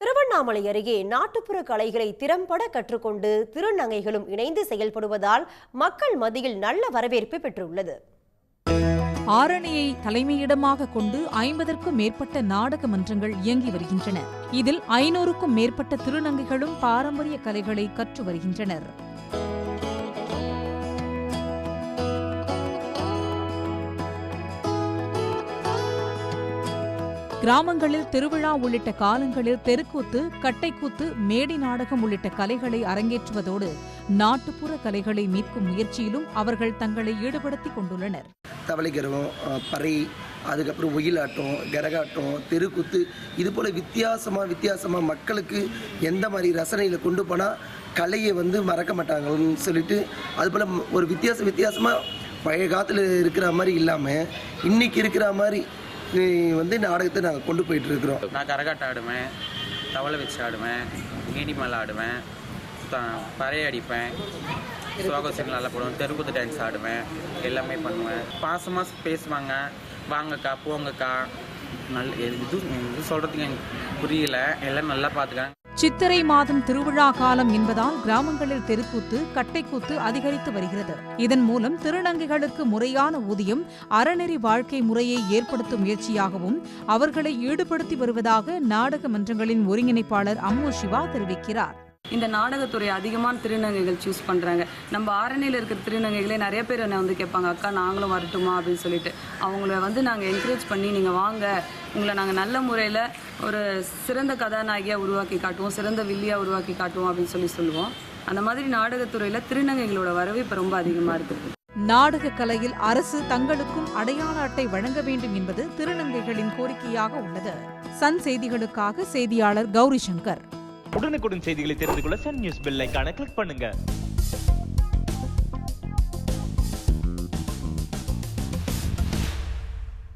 திருவண்ணாமலை அருகே நாட்டுப்புற கலைகளை திறம்பட கற்றுக்கொண்டு திருநங்கைகளும் இணைந்து செயல்படுவதால் மக்கள் மத்தியில் நல்ல வரவேற்பு பெற்றுள்ளது. ஆரணியை தலைமையிடமாக கொண்டு 50க்கும் மேற்பட்ட நாடக மன்றங்கள் இயங்கி வருகின்றன. இதில் 500க்கும் மேற்பட்ட திருநங்கைகளும் பாரம்பரிய கலைகளை கற்று வருகின்றனர். கிராமங்களில் திருவிழா உள்ளிட்ட காலங்களில் தெருக்கூத்து, கட்டைக்கூத்து, மேடை நாடகம் உள்ளிட்ட கலைகளை அரங்கேற்றுவதோடு நாட்டுப்புற கலைகளை மீட்கும் முயற்சியிலும் அவர்கள் தங்களை ஈடுபடுத்திக் கொண்டுள்ளனர். தவளைகரம், பறை, அதுக்கப்புறம் ஒயிலாட்டம், கரகாட்டம், தெருக்கூத்து, இது போல் வித்தியாசமாக மக்களுக்கு எந்த மாதிரி ரசனையில் கொண்டு போனால் கலையை மறக்க மாட்டாங்கன்னு சொல்லிட்டு, அதுபோல் ஒரு வித்தியாசமாக பழைய காலத்தில் இருக்கிற மாதிரி இல்லாமல் இன்றைக்கி இருக்கிற மாதிரி நாடகத்தை நாங்கள் கொண்டு போயிட்டு இருக்கிறோம். நான் கரகாட்டம் ஆடுவேன், தவளை வச்சு ஆடுவேன், நீடி மேலே ஆடுவேன், பறைய அடிப்பேன், சோகசிங் நல்லா போடுவேன், தெருக்கூத்து டான்ஸ் ஆடுவேன், எல்லாமே பண்ணுவேன். பாசமாக பேசுவாங்க, வாங்கக்கா போங்கக்கா. இது சொல்கிறதுக்கு எனக்கு புரியல, எல்லாம் நல்லா பார்த்துக்காங்க. சித்திரை மாதம் திருவிழா காலம் என்பதால் கிராமங்களில் தெருக்கூத்து, கட்டைக்கூத்து அதிகரித்து வருகிறது. இதன் மூலம் திருநங்கைகளுக்கு முறையான ஊதியம், அறநெறி வாழ்க்கை முறையை ஏற்படுத்தும் முயற்சியாகவும் அவர்களை ஈடுபடுத்தி வருவதாக நாடக மன்றங்களின் ஒருங்கிணைப்பாளர் அம்மு சிவா தெரிவிக்கிறார். இந்த நாடகத்துறை அதிகமான திருநங்கைகள் சூஸ் பண்ணுறாங்க. நம்ம ஆரணியில் இருக்கிற திருநங்கைகளே நிறைய பேர் என்னை கேட்பாங்க, அக்கா நாங்களும் வரட்டுமா அப்படின்னு சொல்லிட்டு. அவங்கள நாங்கள் என்கரேஜ் பண்ணி நீங்கள் வாங்க, உங்களை நாங்கள் நல்ல முறையில் ஒரு சிறந்த கதாநாயகியாக உருவாக்கி காட்டுவோம், சிறந்த வில்லியாக உருவாக்கி காட்டுவோம் அப்படின்னு சொல்லுவோம். அந்த மாதிரி நாடகத்துறையில் திருநங்கைகளோட வரவேற்பு ரொம்ப அதிகமாக இருக்குது. நாடக கலையில் அரசு தங்களுக்கும் அடையாள அட்டை வழங்க வேண்டும் என்பது திருநங்கைகளின் கோரிக்கையாக உள்ளது. சன் செய்திகளுக்காக செய்தியாளர் கௌரி சங்கர். உடனுக்குடன் செய்திகளை தெரிந்து கொள்ள சன் நியூஸ் பெல் ஐகானை கிளிக் பண்ணுங்க.